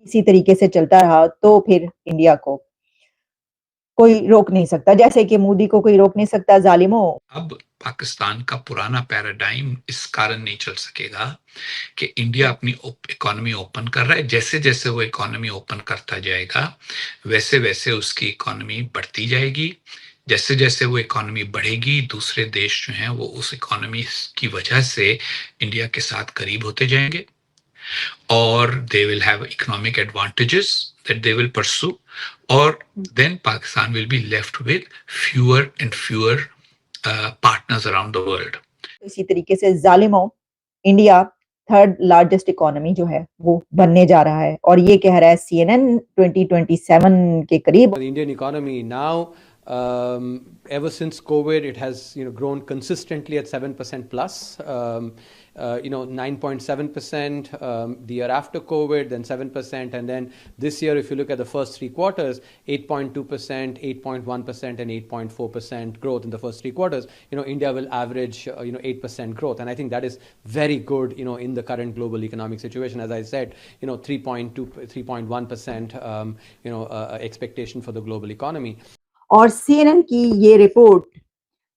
इसी तरीके से चलता रहा तो फिर इंडिया को कोई रोक नहीं सकता, जैसे कि मोदी को कोई रोक नहीं सकता जालिमों। अब पाकिस्तान का पुराना पैराडाइम इस कारण नहीं चल सकेगा कि इंडिया अपनी इकोनॉमी ओपन कर रहा है। जैसे जैसे वो इकोनॉमी ओपन करता जाएगा वैसे वैसे उसकी इकोनॉमी बढ़ती जाएगी। जैसे जैसे वो इकोनॉमी बढ़ेगी दूसरे देश जो हैं वो उस इकोनॉमी की वजह से इंडिया के साथ करीब होते जाएंगे और they will have economic advantages that they will pursue, or then Pakistan will be left with fewer and fewer partners around the world. इसी तरीके से जालिमों इंडिया थर्ड लार्जेस्ट इकोनॉमी जो है वो बनने जा रहा है और ये कह रहा है CNN 2027 के करीब। The Indian economy now, ever since COVID, it has grown consistently at 7% plus. 9.7% the year after COVID, then 7%, and then this year, if you look at the first three quarters, 8.2%, 8.1%, and 8.4% growth in the first three quarters. India will average 8% growth, and I think that is very good. In the current global economic situation, as I said, 3.2, 3.1%. Expectation for the global economy. और CNN की ये report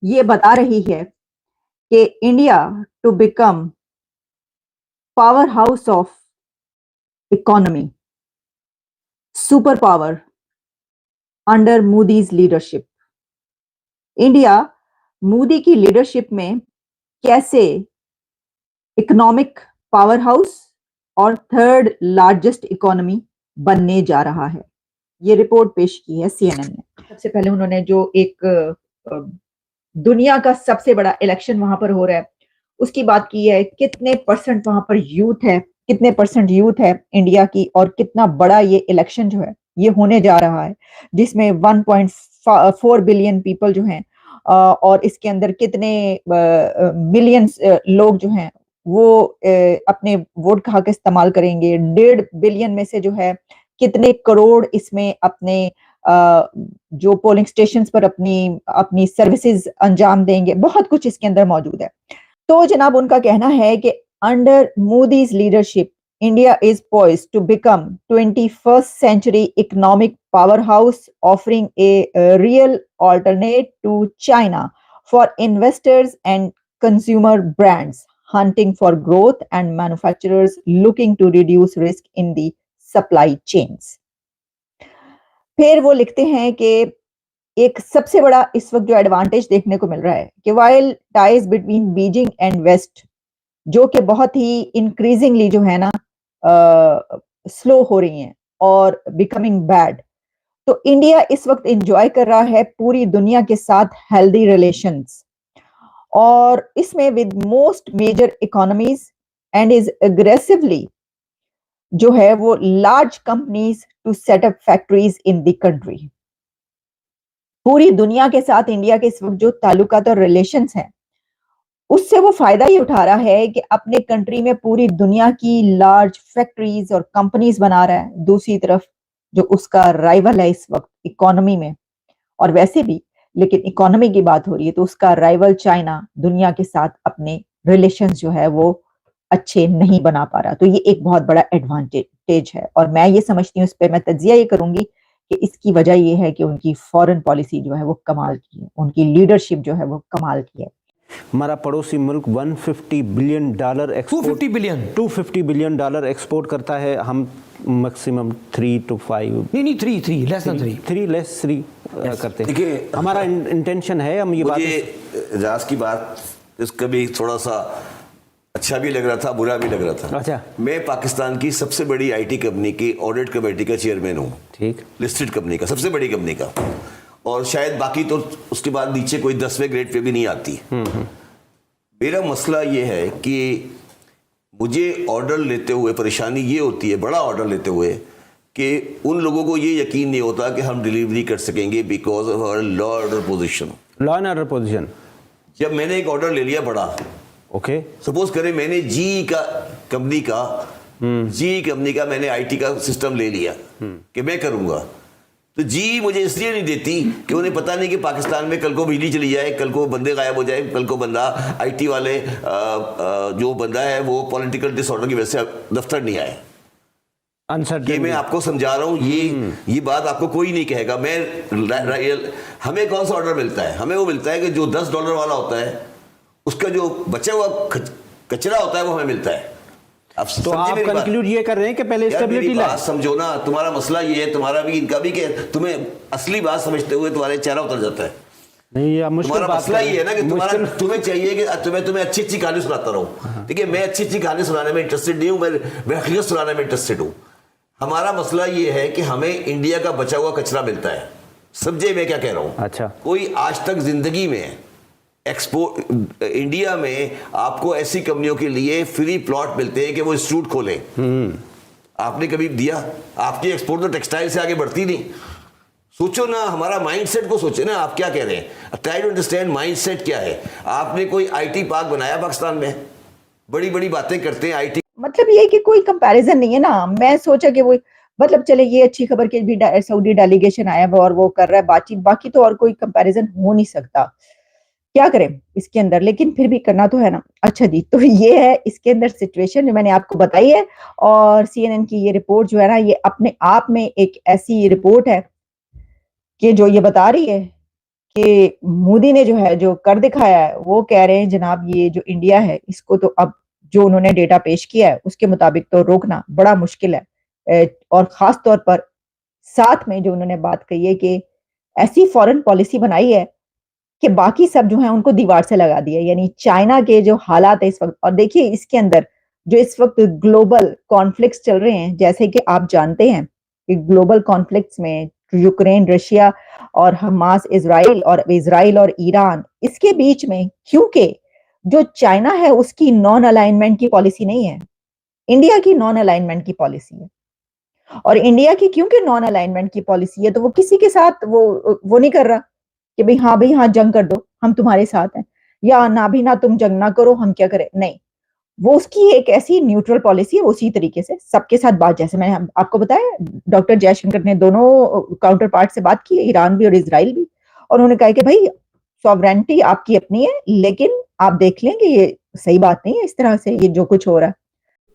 ये बता रही है कि India to become power house of economy, super power under Modi's leadership. India Modi की leadership में कैसे इकोनॉमिक पावर हाउस और थर्ड लार्जेस्ट इकोनॉमी बनने जा रहा है, ये रिपोर्ट पेश की है CNN ने। सबसे पहले उन्होंने जो एक दुनिया का सबसे बड़ा इलेक्शन वहां पर हो रहा है उसकी बात की है, कितने परसेंट वहां पर यूथ है, कितने परसेंट यूथ है इंडिया की और कितना बड़ा ये इलेक्शन जो है ये होने जा रहा है जिसमें 1.4 बिलियन पीपल जो हैं और इसके अंदर कितने मिलियंस लोग जो हैं वो अपने वोट का हक इस्तेमाल करेंगे। 1.5 बिलियन में से जो है कितने करोड़ इसमें अपने जो पोलिंग स्टेशंस पर अपनी सर्विसेज अंजाम देंगे, बहुत कुछ इसके अंदर मौजूद है। तो जनाब उनका कहना है कि under Modi's leadership India is poised to become 21st century economic power house offering a real alternate to China for investors and consumer brands hunting for growth and manufacturers looking to reduce risk in the supply chains. फिर वो लिखते हैं कि एक सबसे बड़ा इस वक्त जो एडवांटेज देखने को मिल रहा है कि while ties between Beijing and west जो कि बहुत ही इंक्रीजिंगली जो है ना स्लो हो रही हैं और बिकमिंग बैड, तो इंडिया इस वक्त एंजॉय कर रहा है पूरी दुनिया के साथ हेल्दी रिलेशंस और इसमें with most major economies and is aggressively जो है वो large companies to set up factories in the country. पूरी दुनिया के साथ इंडिया के इस वक्त जो ताल्लुकात और रिलेशंस हैं उससे वो फायदा ये उठा रहा है कि अपने कंट्री में पूरी दुनिया की लार्ज फैक्ट्रीज और कंपनीज बना रहा है। दूसरी तरफ जो उसका राइवल है इस वक्त इकोनॉमी में और वैसे भी, लेकिन इकोनॉमी की बात हो रही है तो उसका राइवल चाइना दुनिया के साथ अपने रिलेशंस जो है वो अच्छे नहीं बना पा रहा। तो ये एक बहुत बड़ा एडवांटेज है और मैं ये समझती हूँ, इस पे मैं तज्जिया ये करूंगी कि इसकी वजह ये है कि उनकी फॉरेन पॉलिसी जो है वो कमाल की है, उनकी लीडरशिप जो है वो कमाल की है। हमारा पड़ोसी मुल्क $150 billion export, 250 billion dollar export करता है, हम मैक्सिमम 3 to 5 नहीं 3 लेस देन 3 करते हैं। हमारा इंटेंशन है, हम ये बात एजाज की बात इसका भी थोड़ा सा अच्छा भी लग रहा था, बुरा भी लग रहा था। अच्छा, मैं पाकिस्तान की सबसे बड़ी IT कंपनी की ऑडिट कमेटी का चेयरमैन हूँ, ठीक, लिस्टेड कंपनी का, सबसे बड़ी कंपनी का, और शायद बाकी तो उसके बाद नीचे कोई 10वें ग्रेड पे भी नहीं आती। मेरा मसला ये है कि मुझे ऑर्डर लेते हुए परेशानी ये होती है, बड़ा ऑर्डर लेते हुए, कि उन लोगों को ये यकीन नहीं होता कि हम डिलीवरी कर सकेंगे because of our law order position. Law and order position, जब मैंने एक ऑर्डर ले लिया बड़ा, ओके, सपोज करें मैंने जी कंपनी का मैंने IT का सिस्टम ले लिया कि मैं करूंगा, तो जी मुझे इसलिए नहीं देती कि उन्हें पता नहीं कि पाकिस्तान में कल को बिजली चली जाए, कल को बंदे गायब हो जाए, कल को बंदा IT वाले जो बंदा है वो पॉलिटिकल डिसऑर्डर की वजह से दफ्तर नहीं आए। Uncertainty. ये मैं आपको समझा रहा हूँ, ये बात आपको कोई नहीं कहेगा। हमें कौन सा ऑर्डर मिलता है? हमें वो मिलता है कि जो $10 वाला होता है उसका जो बचा हुआ कचरा होता है वो हमें मिलता है। तो आप कंक्लूड ये कर रहे हैं कि पहले स्टेबिलिटी लाए। समझो ना, तुम्हारा मसला ये है, तुम्हारा भी इनका भी, कि तुम्हें असली बात समझते हुए तुम्हारे चेहरा उतर जाता है। नहीं, ये मुश्किल तुम्हारा बात मसला ये है ना कि तुम्हें चाहिए कि तुम्हें अच्छी अच्छी कहानी सुनाता रहूं। ठीक है, मैं अच्छी अच्छी कहानी सुनाने में इंटरेस्टेड नहीं हूं, मैं हकीकत सुनाने में इंटरेस्टेड हूं। हमारा मसला ये है कि हमें इंडिया का बचा हुआ कचरा मिलता है। समझे मैं क्या कह रहा हूं? अच्छा, कोई आज तक जिंदगी में एक्सपोर्ट इंडिया में आपको ऐसी कंपनियों के लिए फ्री प्लॉट मिलते हैं कि वो इंस्टीट्यूट खोलें, आपने कभी दिया? आपकी एक्सपोर्ट तो टेक्सटाइल से आगे बढ़ती नहीं। सोचो ना, हमारा माइंडसेट को सोचे ना। आप क्या कह रहे हैं? ट्राई टू अंडरस्टैंड माइंडसेट क्या है। आपने कोई आईटी पार्क बनाया पाकिस्तान में? बड़ी बड़ी बातें करते हैं आईटी, मतलब ये कि कोई कंपैरिजन नहीं है ना। मैं सोचा कि वो मतलब चले ये अच्छी खबर कि भी सऊदी डेलीगेशन आया हुआ और वो कर रहा है बातचीत, बाकी तो और कोई कंपैरिजन हो नहीं सकता। क्या करें इसके अंदर, लेकिन फिर भी करना तो है ना। अच्छा जी, तो ये है इसके अंदर सिचुएशन जो मैंने आपको बताई है। और CNN की ये रिपोर्ट जो है ना, ये अपने आप में एक ऐसी रिपोर्ट है कि जो ये बता रही है कि मोदी ने जो है जो कर दिखाया है, वो कह रहे हैं जनाब ये जो इंडिया है इसको तो अब जो उन्होंने डेटा पेश किया है उसके मुताबिक तो रोकना बड़ा मुश्किल है। और खास तौर पर साथ में जो उन्होंने बात कही है कि ऐसी फॉरेन पॉलिसी बनाई है कि बाकी सब जो है उनको दीवार से लगा दिया। यानी चाइना के जो हालात है इस वक्त, और देखिए इसके अंदर जो इस वक्त ग्लोबल कॉन्फ्लिक्ट्स चल रहे हैं, जैसे कि आप जानते हैं कि ग्लोबल कॉन्फ्लिक्ट्स में यूक्रेन, रशिया और हमास, इजराइल और ईरान, इसके बीच में क्योंकि जो चाइना है उसकी नॉन अलाइनमेंट की पॉलिसी नहीं है, इंडिया की नॉन अलाइनमेंट की पॉलिसी है। और इंडिया की क्योंकि नॉन अलाइनमेंट की पॉलिसी है तो वो किसी के साथ वो नहीं कर रहा कि भाई हाँ जंग कर दो हम तुम्हारे साथ हैं, या ना तुम जंग ना करो हम क्या करें। नहीं, वो उसकी एक ऐसी न्यूट्रल पॉलिसी है। उसी तरीके से सबके साथ बात, जैसे मैंने आपको बताया, डॉक्टर जयशंकर ने दोनों काउंटर पार्ट से बात की, ईरान भी और इजराइल भी, और उन्होंने कहा कि भाई सॉवरेनिटी आपकी अपनी है, लेकिन आप देख लेंगे ये सही बात नहीं है इस तरह से ये जो कुछ हो रहा है।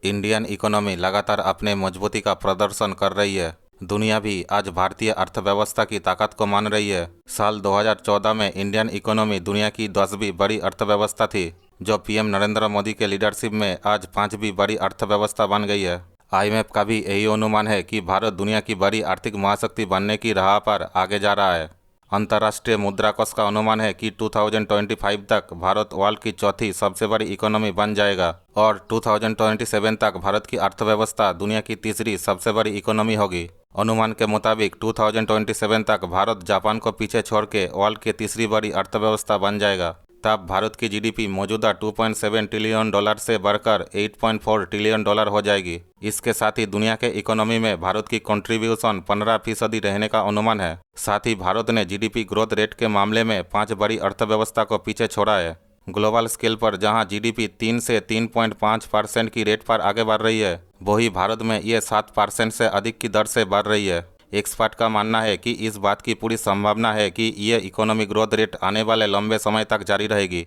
इंडियन इकोनॉमी लगातार अपने मजबूती का प्रदर्शन कर रही है। दुनिया भी आज भारतीय अर्थव्यवस्था की ताकत को मान रही है। साल 2014 में इंडियन इकोनॉमी दुनिया की 10वीं बड़ी अर्थव्यवस्था थी, जो पीएम नरेंद्र मोदी के लीडरशिप में आज 5वीं बड़ी अर्थव्यवस्था बन गई है। IMF का भी यही अनुमान है कि भारत दुनिया की बड़ी आर्थिक महाशक्ति बनने की राह पर आगे जा रहा है। अंतर्राष्ट्रीय मुद्रा कोष का अनुमान है कि 2025 तक भारत वर्ल्ड की चौथी सबसे बड़ी इकोनॉमी बन जाएगा और 2027 तक भारत की अर्थव्यवस्था दुनिया की तीसरी सबसे बड़ी इकोनॉमी होगी। अनुमान के मुताबिक 2027 तक भारत जापान को पीछे छोड़ के वर्ल्ड की तीसरी बड़ी अर्थव्यवस्था बन जाएगा। तब भारत की GDP मौजूदा $2.7 ट्रिलियन से बढ़कर $8.4 ट्रिलियन हो जाएगी। इसके साथ ही दुनिया के इकोनॉमी में भारत की कंट्रीब्यूशन 15% रहने का अनुमान है। साथ ही भारत ने GDP ग्रोथ रेट के मामले में 5 बड़ी अर्थव्यवस्था को पीछे छोड़ा है। ग्लोबल स्केल पर जहां GDP 3 से 3.5% की रेट पर आगे बढ़ रही है, वही भारत में ये 7% से अधिक की दर से बढ़ रही है। एक्सपर्ट का मानना है कि इस बात की पूरी संभावना है कि ये इकोनॉमिक ग्रोथ रेट आने वाले लंबे समय तक जारी रहेगी।